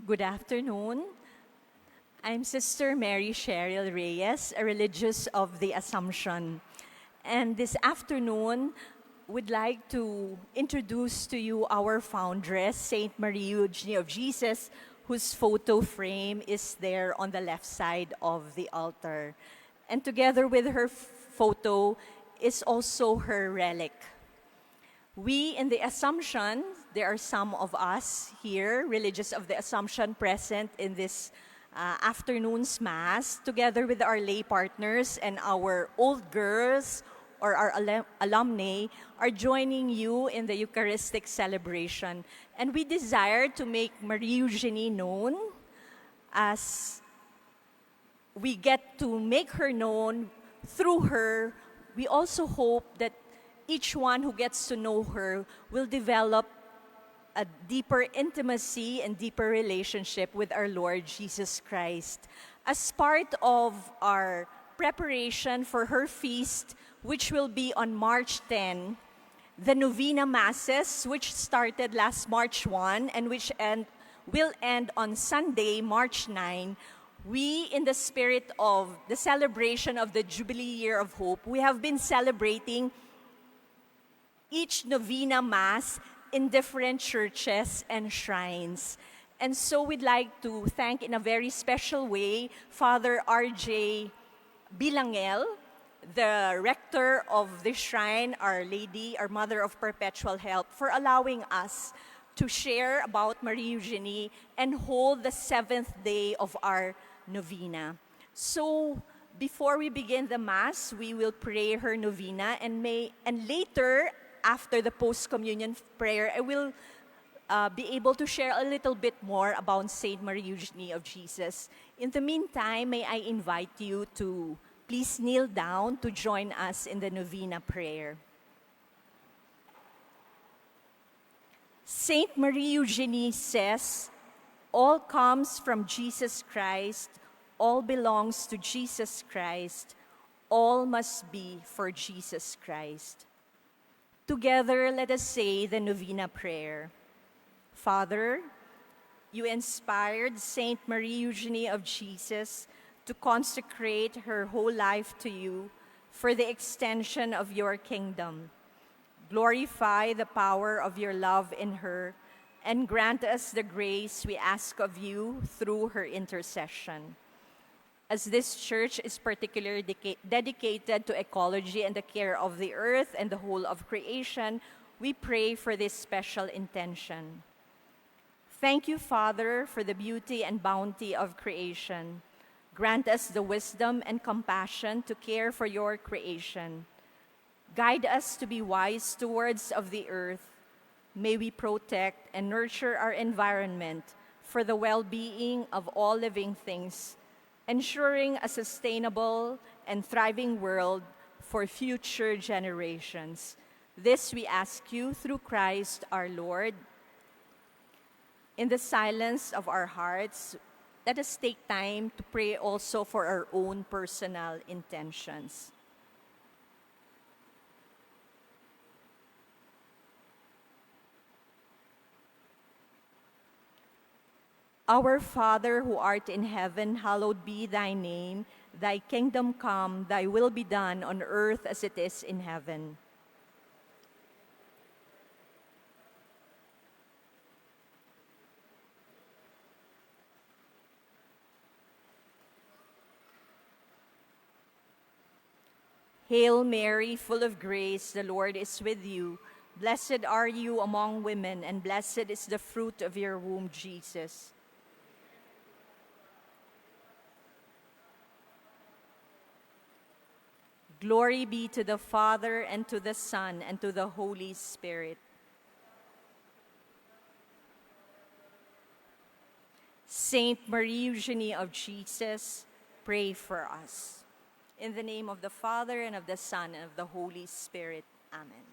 Good afternoon. I'm Sister Mary Cheryl Reyes, a religious of the Assumption. And this afternoon, would like to introduce to you our foundress, Saint Marie Eugenie of Jesus, whose photo frame is there on the left side of the altar. And together with her photo is also her relic. We in the Assumption, there are some of us here, religious of the Assumption, present in this afternoon's Mass, together with our lay partners and our old girls or our alumni, are joining you in the Eucharistic celebration. And we desire to make Marie Eugenie known as we get to make her known through her. We also hope that each one who gets to know her will develop a deeper intimacy and deeper relationship with our Lord Jesus Christ. As part of our preparation for her feast, which will be on March 10, the Novena Masses, which started last March 1 and which will end on Sunday, March 9, we, in the spirit of the celebration of the Jubilee Year of Hope, we have been celebrating each Novena Mass in different churches and shrines. And so we'd like to thank in a very special way Father R.J. Bilangel, the rector of the shrine, Our Lady, our Mother of Perpetual Help, for allowing us to share about Marie Eugenie and hold the 7th day of our novena. So before we begin the Mass, we will pray her novena, and later, after the post-communion prayer, I will be able to share a little bit more about Saint Marie Eugenie of Jesus. In the meantime, may I invite you to please kneel down to join us in the novena prayer. Saint Marie Eugenie says, "All comes from Jesus Christ, all belongs to Jesus Christ, all must be for Jesus Christ." Together, let us say the novena prayer. Father, you inspired Saint Marie Eugenie of Jesus to consecrate her whole life to you for the extension of your kingdom. Glorify the power of your love in her and grant us the grace we ask of you through her intercession. As this church is particularly dedicated to ecology and the care of the earth and the whole of creation, we pray for this special intention. Thank you, Father, for the beauty and bounty of creation. Grant us the wisdom and compassion to care for your creation. Guide us to be wise stewards of the earth. May we protect and nurture our environment for the well-being of all living things, ensuring a sustainable and thriving world for future generations. This we ask you through Christ our Lord. In the silence of our hearts, let us take time to pray also for our own personal intentions. Our Father who art in heaven, hallowed be thy name. Thy kingdom come, thy will be done on earth as it is in heaven. Hail Mary, full of grace, the Lord is with you. Blessed are you among women, and blessed is the fruit of your womb, Jesus. Glory be to the Father, and to the Son, and to the Holy Spirit. Saint Marie Eugenie of Jesus, pray for us. In the name of the Father, and of the Son, and of the Holy Spirit. Amen.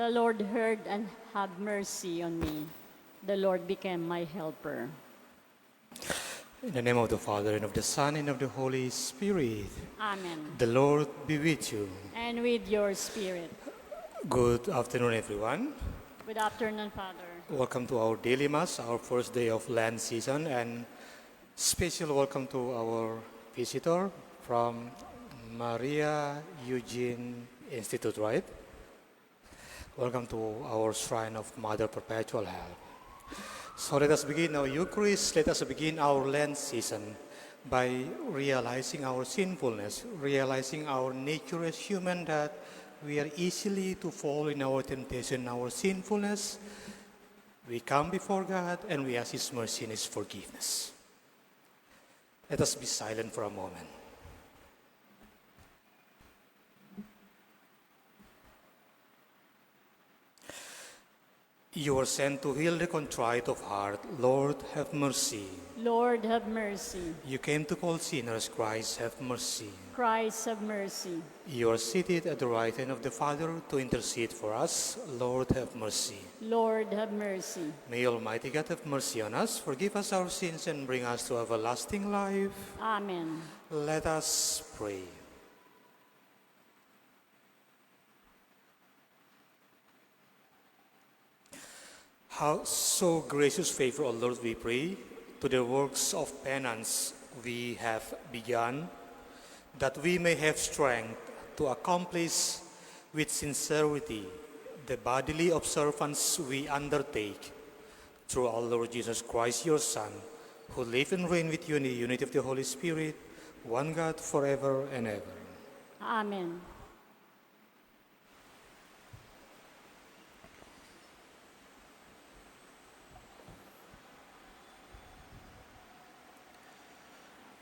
The Lord heard and had mercy on me. The Lord became my helper. In the name of the Father, and of the Son, and of the Holy Spirit. Amen. The Lord be with you. And with your spirit. Good afternoon, everyone. Good afternoon, Father. Welcome to our daily Mass, our first day of Lent season, and special welcome to our visitor from Maria Eugene Institute, right? Welcome to our Shrine of Mother Perpetual Help. So let us begin our Eucharist, let us begin our Lent season by realizing our sinfulness, realizing our nature as human, that we are easily to fall in our temptation, our sinfulness. We come before God and we ask His mercy and His forgiveness. Let us be silent for a moment. You are sent to heal the contrite of heart. Lord, have mercy. Lord, have mercy. You came to call sinners. Christ, have mercy. Christ, have mercy. You are seated at the right hand of the Father to intercede for us. Lord, have mercy. Lord, have mercy. May Almighty God have mercy on us, forgive us our sins, and bring us to everlasting life. Amen. Let us pray. How so gracious favor, O Lord, we pray, to the works of penance we have begun, that we may have strength to accomplish with sincerity the bodily observance we undertake, through our Lord Jesus Christ, your Son, who live and reign with you in the unity of the Holy Spirit, one God, forever and ever. Amen.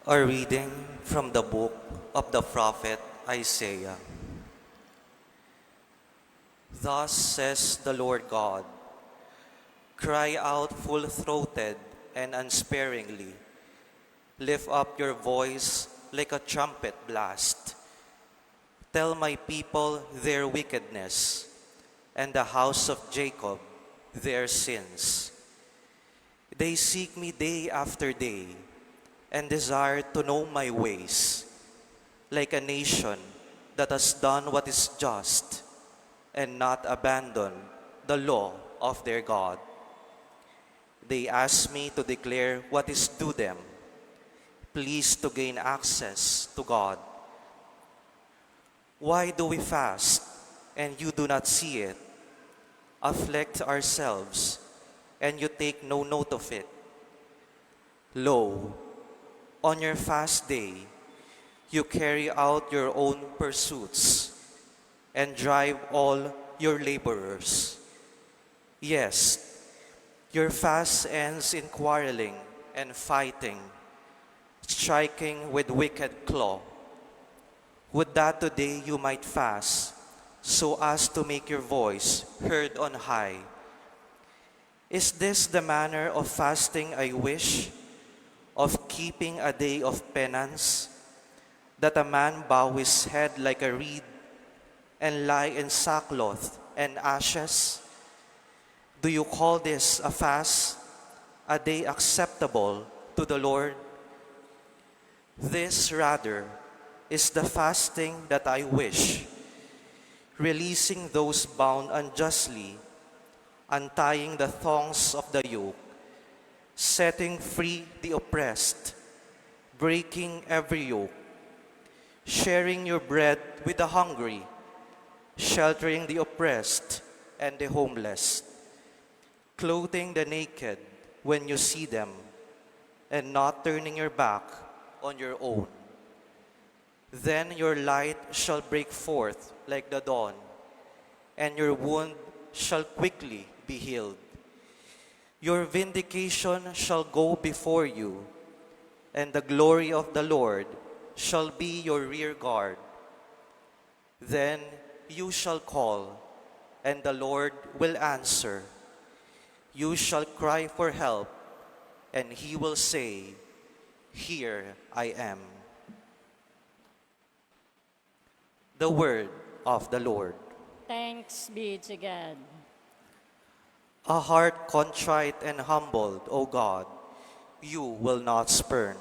A reading from the book of the prophet Isaiah. Thus says the Lord God, cry out full-throated and unsparingly. Lift up your voice like a trumpet blast. Tell my people their wickedness, and the house of Jacob their sins. They seek me day after day, and desire to know my ways, like a nation that has done what is just and not abandoned the law of their God. They ask me to declare what is due them, pleased to gain access to God. Why do we fast and you do not see it? Afflict ourselves and you take no note of it. Lo, on your fast day, you carry out your own pursuits and drive all your laborers. Yes, your fast ends in quarreling and fighting, striking with wicked claw. Would that today you might fast, so as to make your voice heard on high. Is this the manner of fasting I wish? Of keeping a day of penance, that a man bow his head like a reed and lie in sackcloth and ashes? Do you call this a fast, a day acceptable to the Lord? This rather is the fasting that I wish, releasing those bound unjustly, untying the thongs of the yoke, setting free the oppressed, breaking every yoke, sharing your bread with the hungry, sheltering the oppressed and the homeless, clothing the naked when you see them, and not turning your back on your own. Then your light shall break forth like the dawn, and your wound shall quickly be healed. Your vindication shall go before you, and the glory of the Lord shall be your rear guard. Then you shall call, and the Lord will answer. You shall cry for help, and He will say, Here I am. The word of the Lord. Thanks be to God. A heart contrite and humbled, O God, you will not spurn.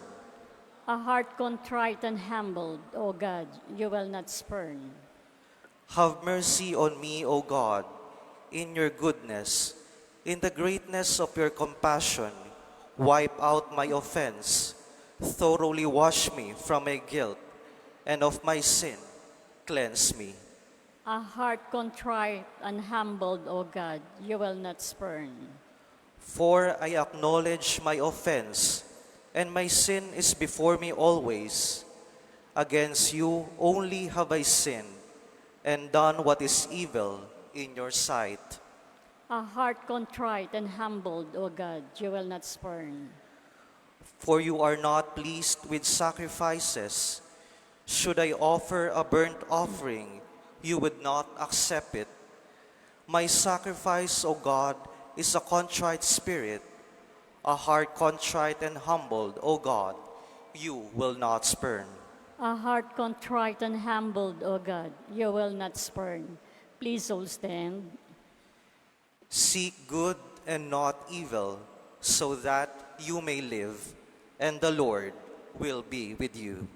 A heart contrite and humbled, O God, you will not spurn. Have mercy on me, O God, in your goodness. In the greatness of your compassion, wipe out my offense. Thoroughly wash me from my guilt, and of my sin cleanse me. A heart contrite and humbled, O God, you will not spurn. For I acknowledge my offense, and my sin is before me always. Against you only have I sinned, and done what is evil in your sight. A heart contrite and humbled, O God, you will not spurn. For you are not pleased with sacrifices. Should I offer a burnt offering, you would not accept it. My sacrifice, O God, is a contrite spirit, a heart contrite and humbled, O God, you will not spurn. A heart contrite and humbled, O God, you will not spurn. Please all stand. Seek good and not evil, so that you may live, and the Lord will be with you.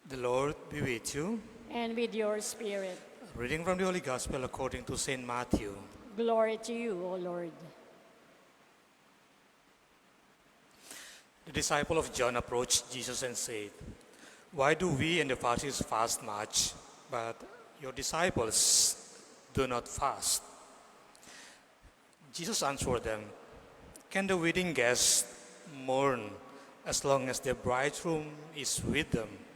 The Lord be with you. And with your spirit. Reading from the Holy Gospel according to St. Matthew. Glory to you, O Lord. The disciple of John approached Jesus and said, "Why do we and the Pharisees fast much, but your disciples do not fast?" Jesus answered them, "Can the wedding guests mourn as long as the bridegroom is with them?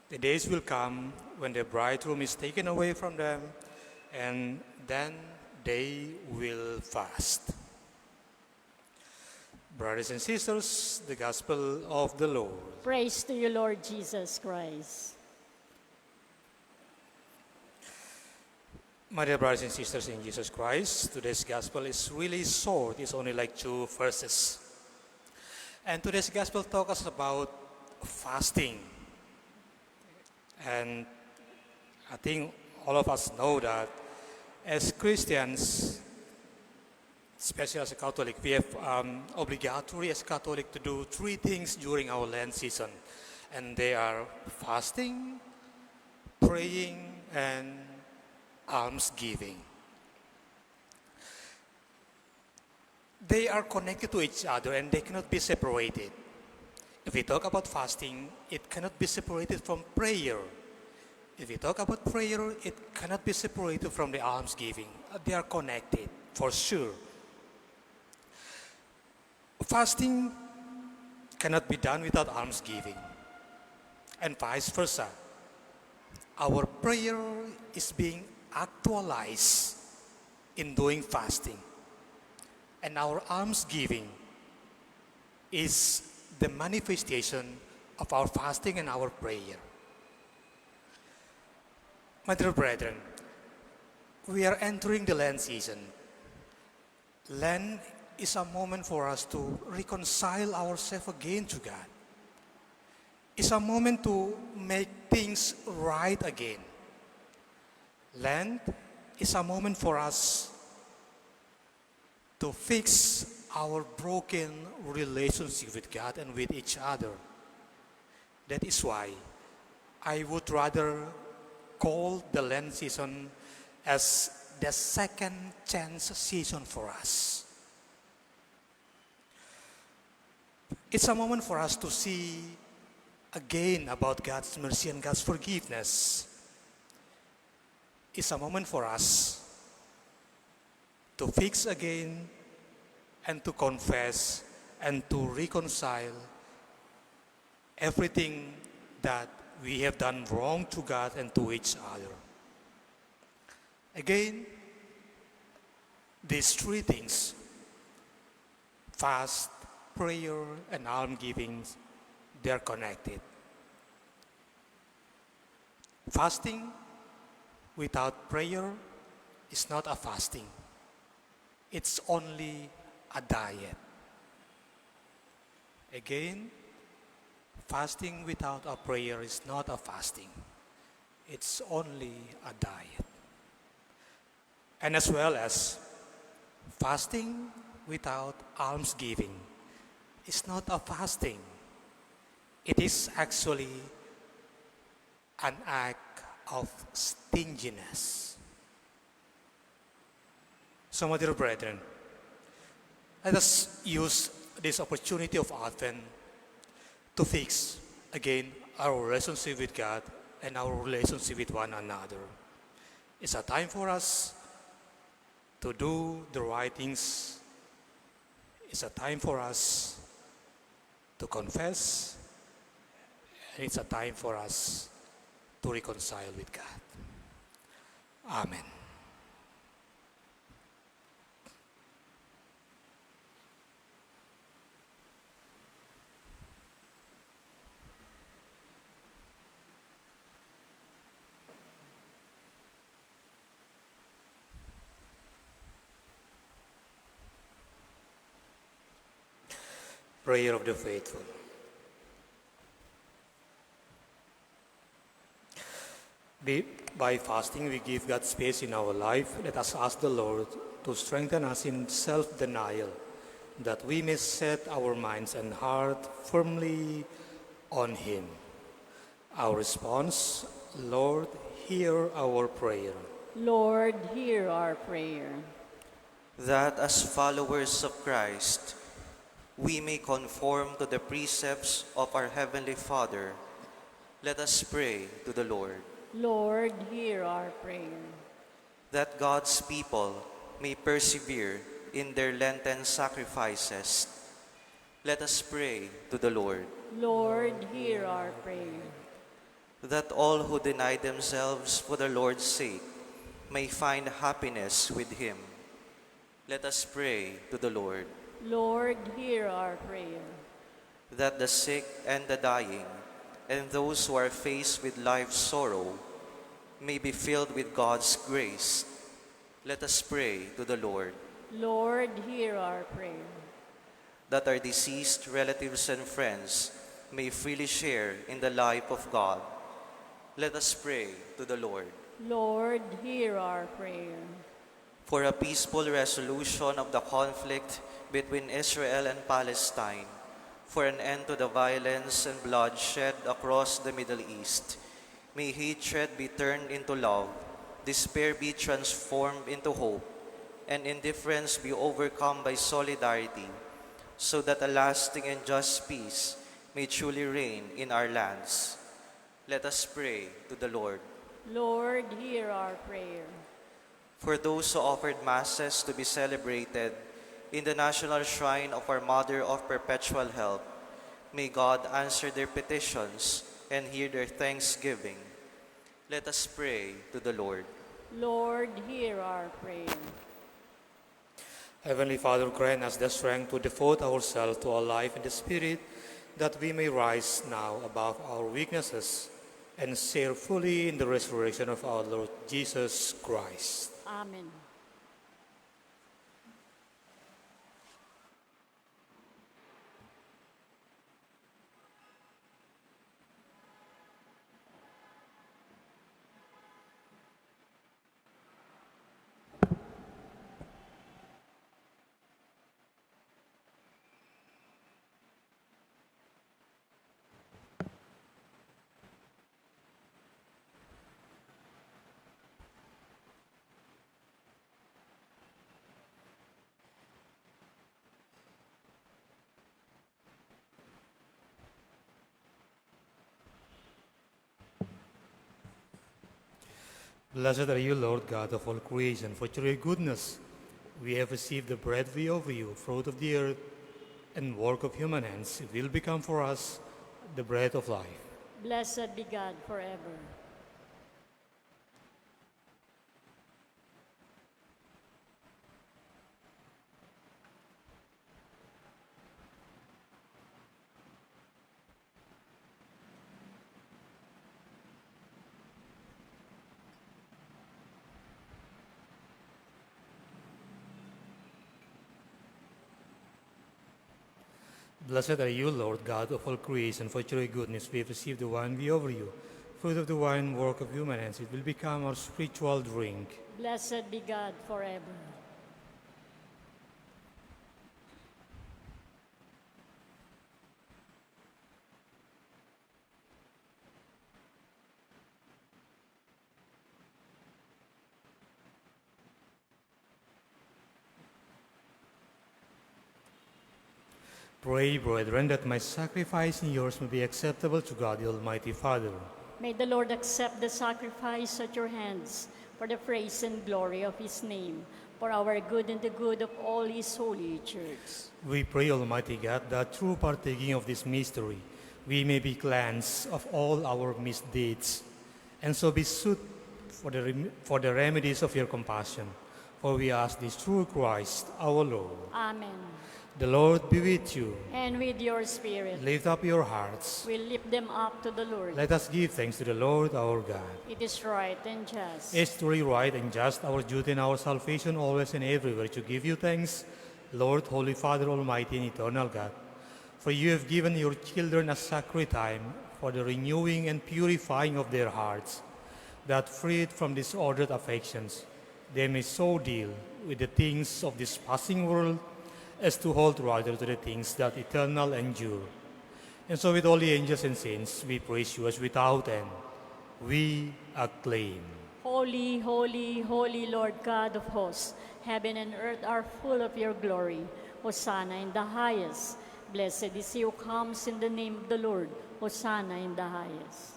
The days will come when the bridegroom is taken away from them, and then they will fast." Brothers and sisters, the Gospel of the Lord. Praise to you, Lord Jesus Christ. My dear brothers and sisters in Jesus Christ, today's Gospel is really short. It's only like 2 verses. And today's Gospel talks us about fasting. And I think all of us know that as Christians, especially as a Catholic, we have obligatory as Catholic to do 3 things during our Lent season. And they are fasting, praying, and almsgiving. They are connected to each other and they cannot be separated. If we talk about fasting, it cannot be separated from prayer. If we talk about prayer, it cannot be separated from the almsgiving. They are connected, for sure. Fasting cannot be done without almsgiving, and vice versa. Our prayer is being actualized in doing fasting, and our almsgiving is the manifestation of our fasting and our prayer. My dear brethren, we are entering the Lent season. Lent is a moment for us to reconcile ourselves again to God. It's a moment to make things right again. Lent is a moment for us to fix our broken relationship with God and with each other. That is why I would rather call the Lent season as the second chance season for us. It's a moment for us to see again about God's mercy and God's forgiveness. It's a moment for us to fix again and to confess and to reconcile everything that we have done wrong to God and to each other. Again, these 3 things, fast, prayer, and almsgiving, they are connected. Fasting without prayer is not a fasting. It's only a diet. Again, fasting without a prayer is not a fasting. It's only a diet. And as well as fasting without almsgiving is not a fasting. It is actually an act of stinginess. So, my dear brethren, let us use this opportunity of Advent to fix again our relationship with God and our relationship with one another. It's a time for us to do the right things. It's a time for us to confess. And it's a time for us to reconcile with God. Amen. Prayer of the faithful. By fasting, we give God space in our life. Let us ask the Lord to strengthen us in self-denial, that we may set our minds and heart firmly on Him. Our response, Lord, hear our prayer. Lord, hear our prayer. That as followers of Christ, we may conform to the precepts of our Heavenly Father, let us pray to the Lord. Lord, hear our prayer. That God's people may persevere in their Lenten sacrifices, let us pray to the Lord. Lord, hear our prayer. That all who deny themselves for the Lord's sake may find happiness with Him, let us pray to the Lord. Lord, hear our prayer. That the sick and the dying, and those who are faced with life's sorrow, may be filled with God's grace, let us pray to the Lord. Lord, hear our prayer. That our deceased relatives and friends may freely share in the life of God, let us pray to the Lord. Lord, hear our prayer. For a peaceful resolution of the conflict between Israel and Palestine, for an end to the violence and bloodshed across the Middle East, may hatred be turned into love, despair be transformed into hope, and indifference be overcome by solidarity, so that a lasting and just peace may truly reign in our lands. Let us pray to the Lord. Lord, hear our prayer. For those who offered masses to be celebrated in the National Shrine of our Mother of Perpetual Help, may God answer their petitions and hear their thanksgiving. Let us pray to the Lord. Lord, hear our prayer. Heavenly Father, grant us the strength to devote ourselves to a life in the Spirit, that we may rise now above our weaknesses and share fully in the resurrection of our Lord Jesus Christ. Amen. Blessed are you, Lord God of all creation, for through your goodness we have received the bread we offer you, fruit of the earth and work of human hands. It will become for us the bread of life. Blessed be God forever. Blessed are you, Lord God of all creation, for your goodness we have received the wine we offer you. Fruit of the wine, work of human hands, it will become our spiritual drink. Blessed be God forever. Pray, brethren, that my sacrifice and yours may be acceptable to God the Almighty Father. May the Lord accept the sacrifice at your hands for the praise and glory of his name, for our good and the good of all his holy church. We pray, Almighty God, that through partaking of this mystery, we may be cleansed of all our misdeeds, and so be suited for the remedies of your compassion. For we ask this through Christ our Lord. Amen. The Lord be with you. And with your spirit, Lift up your hearts. we lift them up to the Lord. Let us give thanks to the Lord our God. It is right and just. It's truly right and just, our duty and our salvation, always and everywhere, to give you thanks, Lord, Holy Father, Almighty and eternal God. For you have given your children a sacred time for the renewing and purifying of their hearts, that freed from disordered affections, they may so deal with the things of this passing world as to hold rather to the things that eternal endure. And so with all the angels and saints, we praise you as without end. We acclaim. Holy, holy, holy Lord God of hosts, heaven and earth are full of your glory. Hosanna in the highest. Blessed is he who comes in the name of the Lord. Hosanna in the highest.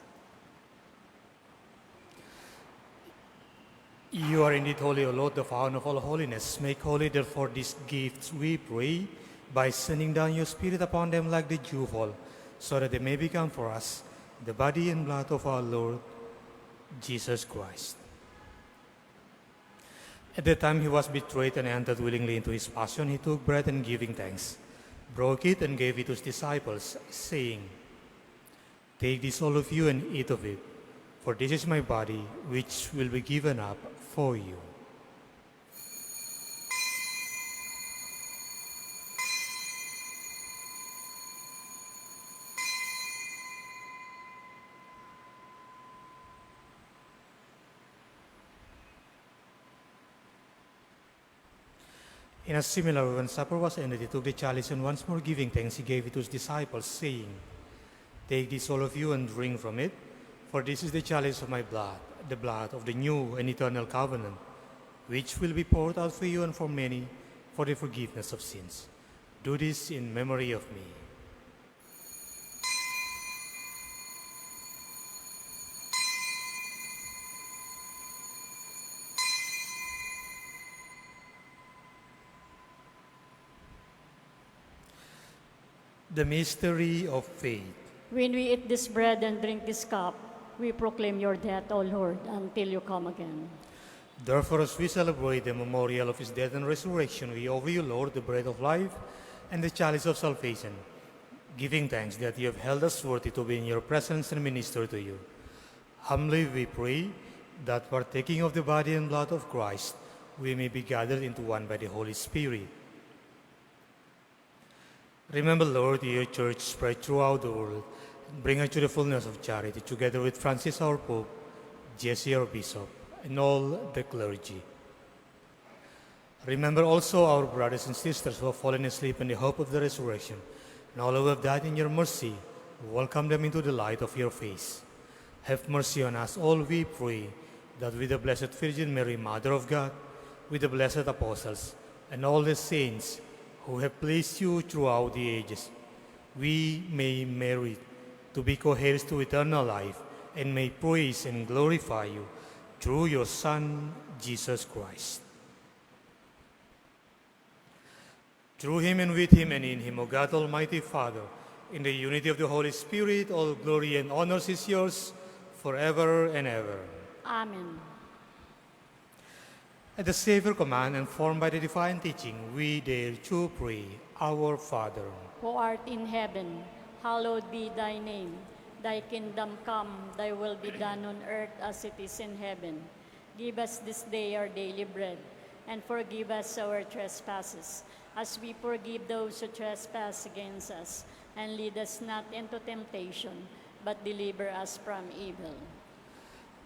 You are indeed holy, O Lord, the fount of all holiness. Make holy, therefore, these gifts, we pray, by sending down your Spirit upon them like the dewfall, so that they may become for us the body and blood of our Lord Jesus Christ. At the time he was betrayed and entered willingly into his passion, he took bread and giving thanks, broke it and gave it to his disciples, saying, "Take this, all of you, and eat of it, for this is my body, which will be given up for you." In a similar way, when supper was ended, he took the chalice, and once more giving thanks, he gave it to his disciples, saying, "Take this, all of you, and drink from it, for this is the chalice of my blood, the blood of the new and eternal covenant, which will be poured out for you and for many for the forgiveness of sins. Do this in memory of me." The mystery of faith. When we eat this bread and drink this cup, we proclaim your death, O Lord, until you come again. Therefore, as we celebrate the memorial of his death and resurrection, we offer you, Lord, the bread of life and the chalice of salvation, giving thanks that you have held us worthy to be in your presence and minister to you. Humbly we pray that, partaking of the body and blood of Christ, we may be gathered into one by the Holy Spirit. Remember, Lord, your church spread throughout the world. Bring her to the fullness of charity, together with Francis our Pope, Jesse our Bishop, and all the clergy. Remember also our brothers and sisters who have fallen asleep in the hope of the resurrection, and all who have died in your mercy. Welcome them into the light of your face. Have mercy on us all, we pray, that with the Blessed Virgin Mary, Mother of God, with the blessed apostles, and all the saints who have pleased you throughout the ages, we may merit to be co-heirs to eternal life, and may praise and glorify you through your Son, Jesus Christ. Through him and with him and in him, O God, Almighty Father, in the unity of the Holy Spirit, all glory and honors is yours forever and ever. Amen. At the Savior command and formed by the divine teaching, we dare to pray, Our Father, Who art in heaven, hallowed be thy name. Thy kingdom come, thy will be done on earth as it is in heaven. Give us this day our daily bread, and forgive us our trespasses, as we forgive those who trespass against us. And lead us not into temptation, but deliver us from evil.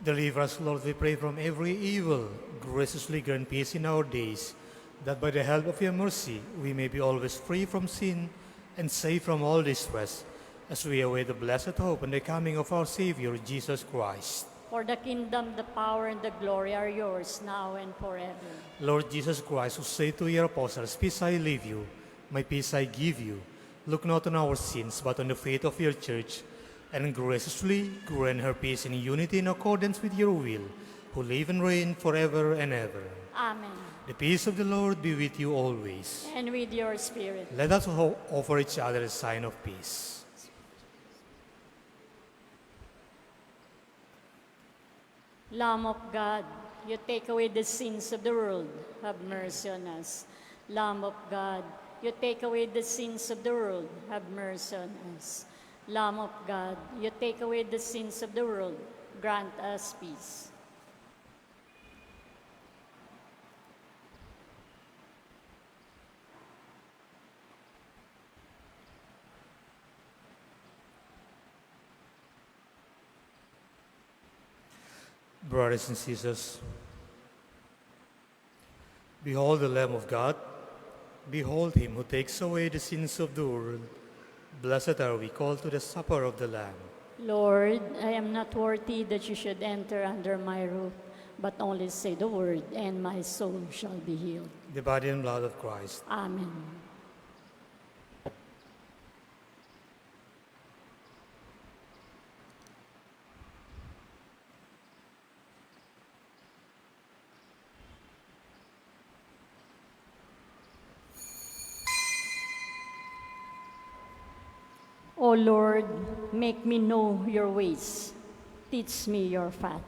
Deliver us, Lord, we pray, from every evil. Graciously grant peace in our days, that by the help of your mercy we may be always free from sin and safe from all distress, as we await the blessed hope and the coming of our Savior, Jesus Christ. For the kingdom, the power, and the glory are yours, now and forever. Lord Jesus Christ, who said to your apostles, "Peace I leave you, my peace I give you," look not on our sins, but on the faith of your church, and graciously grant her peace in unity in accordance with your will, who live and reign forever and ever. Amen. The peace of the Lord be with you always. And with your spirit. Let us offer each other a sign of peace. Lamb of God, you take away the sins of the world, have mercy on us. Lamb of God, you take away the sins of the world, have mercy on us. Lamb of God, you take away the sins of the world, grant us peace. Brothers and sisters, behold the Lamb of God. Behold him who takes away the sins of the world. Blessed are we called to the supper of the Lamb. Lord, I am not worthy that you should enter under my roof, but only say the word, and my soul shall be healed. The body and blood of Christ. Amen. O Lord, make me know your ways. Teach me your path.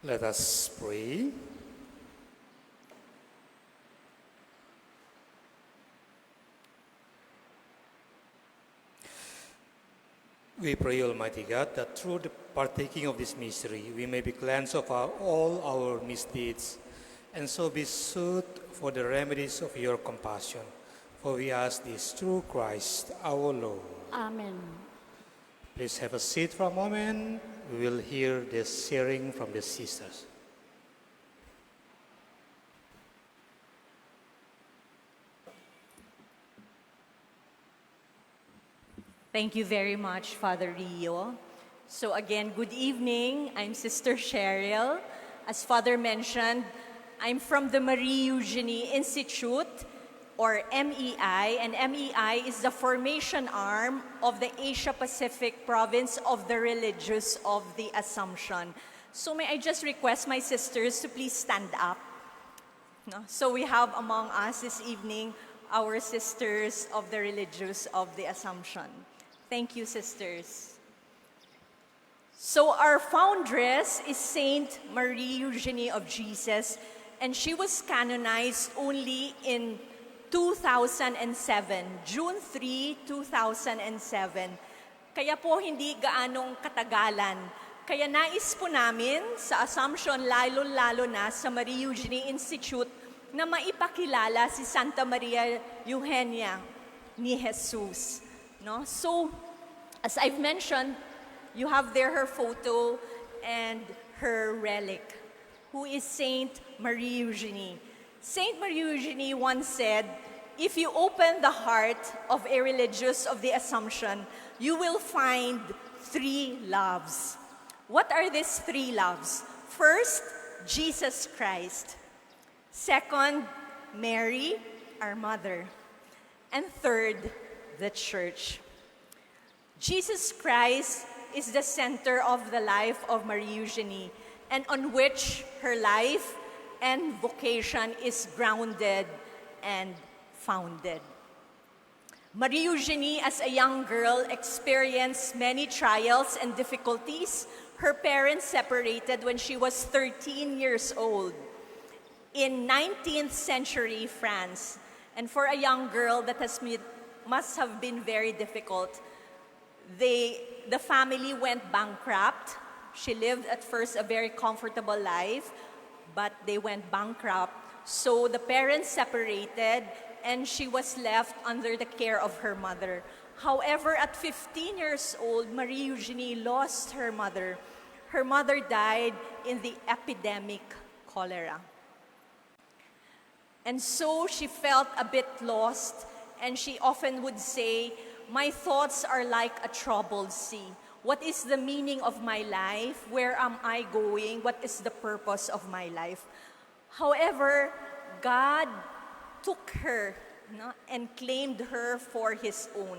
Let us pray. We pray, Almighty God, that through the partaking of this mystery, we may be cleansed of all our misdeeds, and so be suited for the remedies of your compassion. For we ask this through Christ our Lord. Amen. Please have a seat for a moment. We will hear the sharing from the sisters. Thank you very much, Father Rio. So again, good evening. I'm Sister Cheryl. As Father mentioned, I'm from the Marie Eugenie Institute, or MEI, and MEI is the formation arm of the Asia-Pacific province of the Religious of the Assumption. So may I just request my sisters to please stand up. No? So we have among us this evening our sisters of the Religious of the Assumption. Thank you, sisters. So our foundress is Saint Marie Eugenie of Jesus, and she was canonized only in 2007, June 3, 2007. Kaya po hindi gaanong katagalan. Kaya nais po namin sa Assumption, lalo-lalo na sa Marie Eugenie Institute, na maipakilala si Santa Maria Eugenia ni Jesus. No? So, as I've mentioned, you have there her photo and her relic, who is Saint Marie Eugenie. Saint Marie Eugenie once said, if you open the heart of a religious of the Assumption, you will find 3 loves. What are these 3 loves? First, Jesus Christ. Second, Mary, our mother. And third, the Church. Jesus Christ is the center of the life of Marie Eugenie, and on which her life and vocation is grounded and founded. Marie Eugenie, as a young girl, experienced many trials and difficulties. Her parents separated when she was 13 years old in 19th century France. And for a young girl, that must have been very difficult. The family went bankrupt. She lived at first a very comfortable life, but they went bankrupt. So the parents separated, and she was left under the care of her mother. However, at 15 years old, Marie Eugenie lost her mother. Her mother died in the epidemic cholera. And so she felt a bit lost, and she often would say, my thoughts are like a troubled sea. What is the meaning of my life? Where am I going? What is the purpose of my life? However, God took her and claimed her for his own.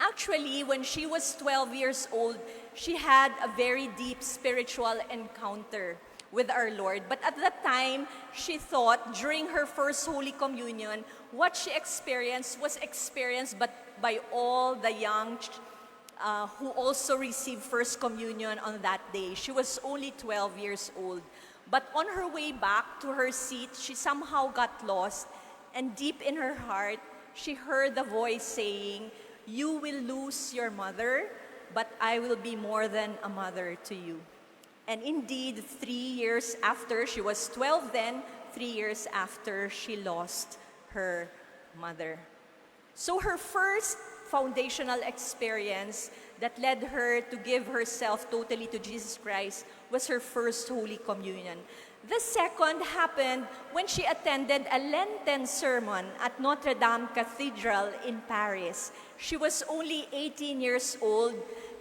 Actually, when she was 12 years old, she had a very deep spiritual encounter with our Lord. But at that time, she thought during her first Holy Communion, what she experienced was experienced by all the young who also received First Communion on that day. She was only 12 years old. But on her way back to her seat, she somehow got lost, and deep in her heart, she heard the voice saying, you will lose your mother, but I will be more than a mother to you. And indeed, 3 years after, she was 12 then, 3 years after, she lost her mother. So her first foundational experience that led her to give herself totally to Jesus Christ was her first Holy Communion. The second happened when she attended a Lenten sermon at Notre Dame Cathedral in Paris. She was only 18 years old,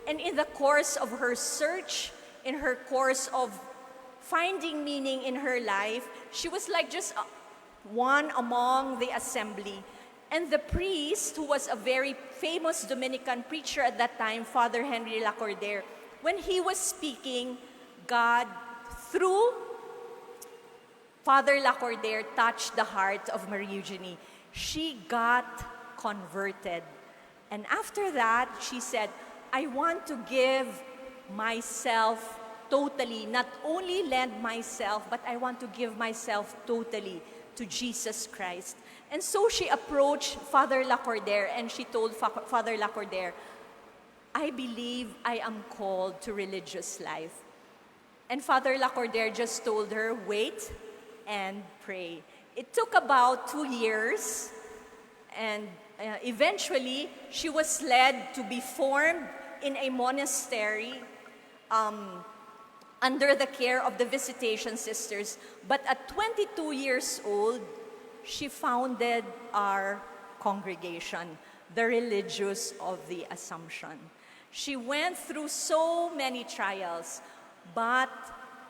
and in the course of her search, in her course of finding meaning in her life, she was like just one among the assembly. And the priest, who was a very famous Dominican preacher at that time, Father Henry Lacordaire, when he was speaking, God, through Father Lacordaire, touched the heart of Marie Eugenie. She got converted. And after that, she said, I want to give myself totally, not only lend myself, but I want to give myself totally to Jesus Christ. And so she approached Father Lacordaire and she told Father Lacordaire, I believe I am called to religious life. And Father Lacordaire just told her, wait and pray. It took about 2 years, and eventually she was led to be formed in a monastery under the care of the Visitation Sisters. But at 22 years old, she founded our congregation, the Religious of the Assumption. She went through so many trials, but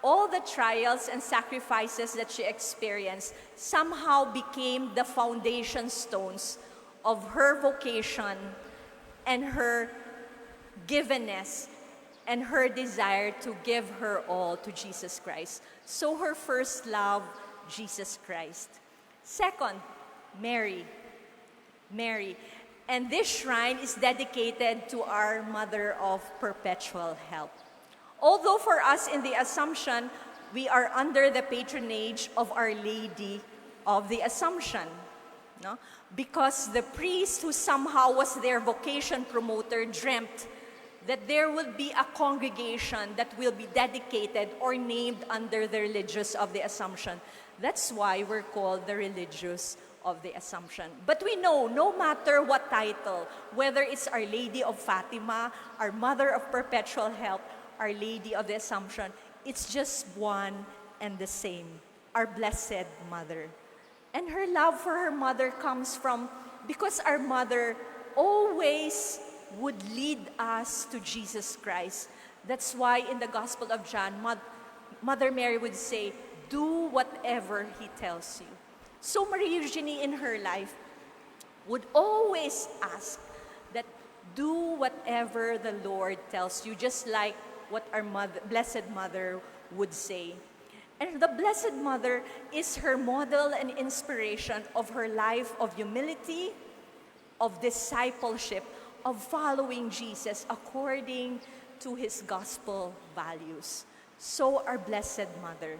all the trials and sacrifices that she experienced somehow became the foundation stones of her vocation and her givenness and her desire to give her all to Jesus Christ. So her first love, Jesus Christ. Second, Mary. And this shrine is dedicated to our Mother of Perpetual Help. Although for us in the Assumption, we are under the patronage of Our Lady of the Assumption. No? Because the priest who somehow was their vocation promoter dreamt that there will be a congregation that will be dedicated or named under the Religious of the Assumption. That's why we're called the Religious of the Assumption. But we know, no matter what title, whether it's Our Lady of Fatima, our Mother of Perpetual Help, Our Lady of the Assumption, it's just one and the same, our Blessed Mother. And her love for her mother comes from, because our mother always would lead us to Jesus Christ. That's why in the Gospel of John, Mother Mary would say, do whatever he tells you. So Marie Eugenie in her life would always ask that do whatever the Lord tells you, just like what our Blessed Mother would say. And the Blessed Mother is her model and inspiration of her life of humility, of discipleship, of following Jesus according to his gospel values. So our Blessed Mother.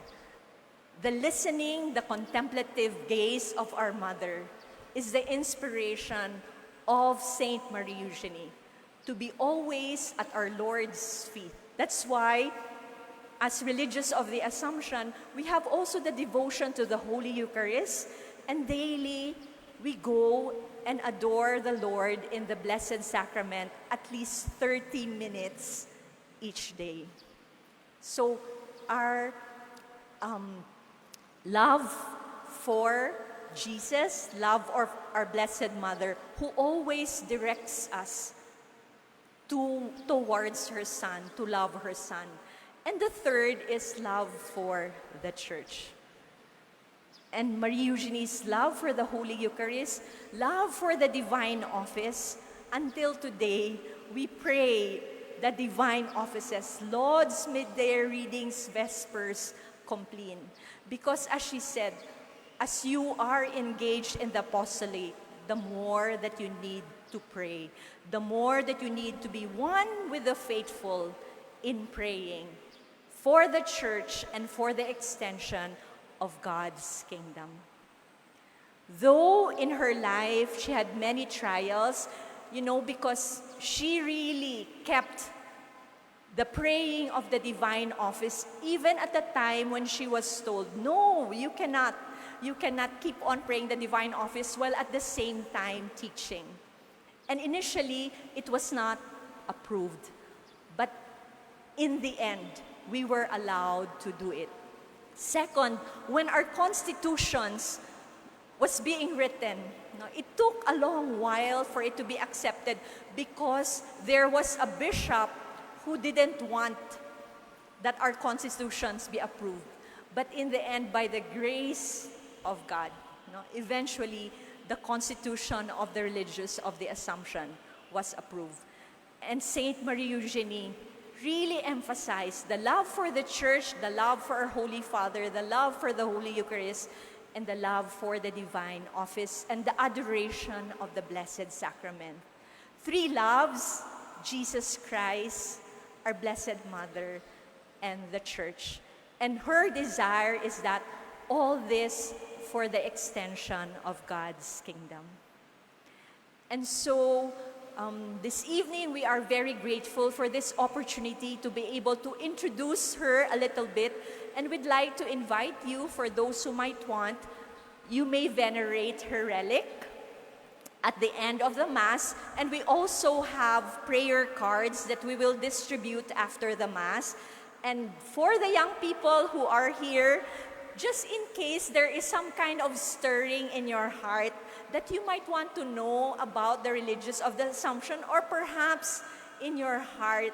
The listening, the contemplative gaze of our Mother is the inspiration of Saint Marie Eugenie to be always at our Lord's feet. That's why, as Religious of the Assumption, we have also the devotion to the Holy Eucharist, and daily we go and adore the Lord in the Blessed Sacrament at least 30 minutes each day. So our love for Jesus, love for our Blessed Mother, who always directs us towards her Son, to love her Son. And the third is love for the Church. And Marie Eugenie's love for the Holy Eucharist, love for the Divine Office. Until today, we pray the Divine Offices, Lauds, Midday Readings, Vespers, Compline. Because as she said, as you are engaged in the apostolate, the more that you need to pray, the more that you need to be one with the faithful in praying for the Church and for the extension of God's kingdom. Though in her life she had many trials, because she really kept the praying of the Divine Office, even at the time when she was told, no, you cannot keep on praying the Divine Office while at the same time teaching. And initially, it was not approved. But in the end, we were allowed to do it. Second, when our constitutions was being written, it took a long while for it to be accepted because there was a bishop who didn't want that our constitutions be approved. But in the end, by the grace of God, eventually the Constitution of the Religious of the Assumption was approved. And Saint Marie Eugenie really emphasized the love for the Church, the love for our Holy Father, the love for the Holy Eucharist, and the love for the Divine Office, and the adoration of the Blessed Sacrament. Three loves: Jesus Christ, our Blessed Mother, and the church. And her desire is that all this for the extension of God's kingdom. And so this evening, we are very grateful for this opportunity to be able to introduce her a little bit. And we'd like to invite you, for those who might want, you may venerate her relic at the end of the Mass. And we also have prayer cards that we will distribute after the Mass. And for the young people who are here, just in case there is some kind of stirring in your heart that you might want to know about the religious of the Assumption, or perhaps in your heart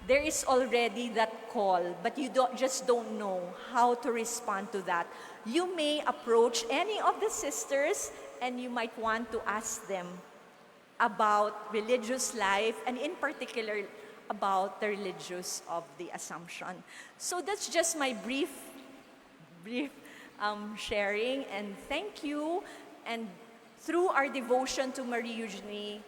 there is already that call, but you just don't know how to respond to that. You may approach any of the sisters and you might want to ask them about religious life, and in particular about the religious of the Assumption. So that's just my brief sharing, and thank you. And through our devotion to Marie Eugenie,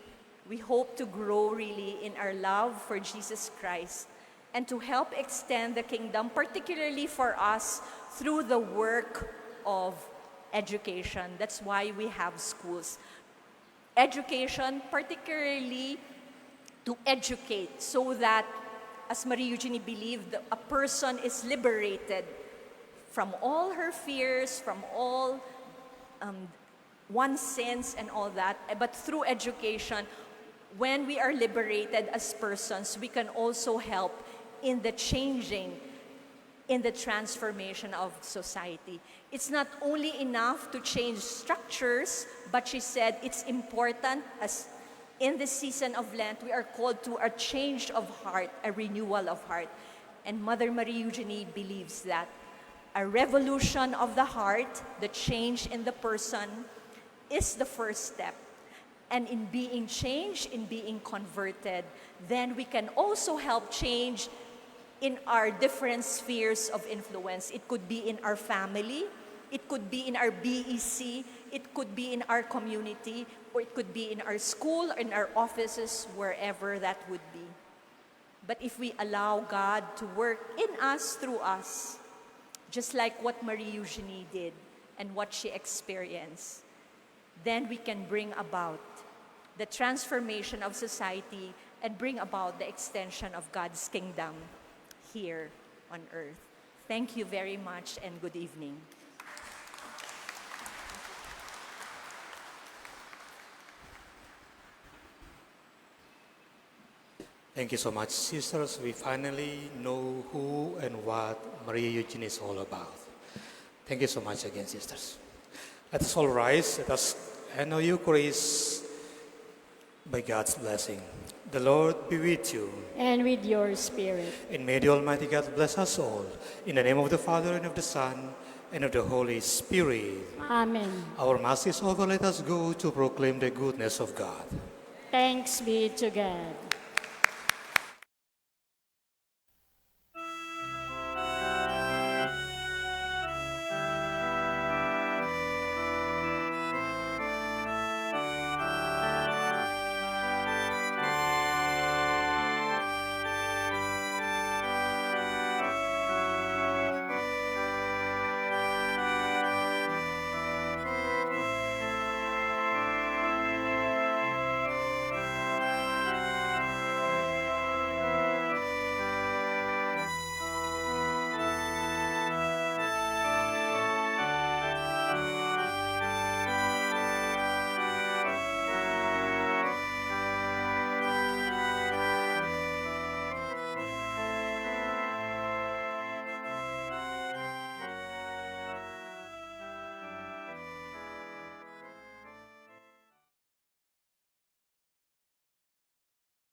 we hope to grow really in our love for Jesus Christ and to help extend the kingdom, particularly for us, through the work of education. That's why we have schools. Education, particularly to educate, so that, as Marie Eugenie believed, a person is liberated from all her fears, from all one's sins and all that. But through education, when we are liberated as persons, we can also help in the changing, in the transformation of society. It's not only enough to change structures, but she said it's important, as in this season of Lent, we are called to a change of heart, a renewal of heart. And Mother Marie Eugenie believes that a revolution of the heart, the change in the person, is the first step. And in being changed, in being converted, then we can also help change in our different spheres of influence. It could be in our family, it could be in our BEC, it could be in our community, or it could be in our school, or in our offices, wherever that would be. But if we allow God to work in us, through us, just like what Marie Eugenie did and what she experienced, then we can bring about the transformation of society and bring about the extension of God's kingdom here on earth. Thank you very much and good evening. Thank you so much, sisters. We finally know who and what Maria Eugenie is all about. Thank you so much again, sisters. Let us all rise. Let us end our Eucharist by God's blessing. The Lord be with you. And with your spirit. And may the Almighty God bless us all. In the name of the Father, and of the Son, and of the Holy Spirit. Amen. Our Mass is over. Let us go to proclaim the goodness of God. Thanks be to God.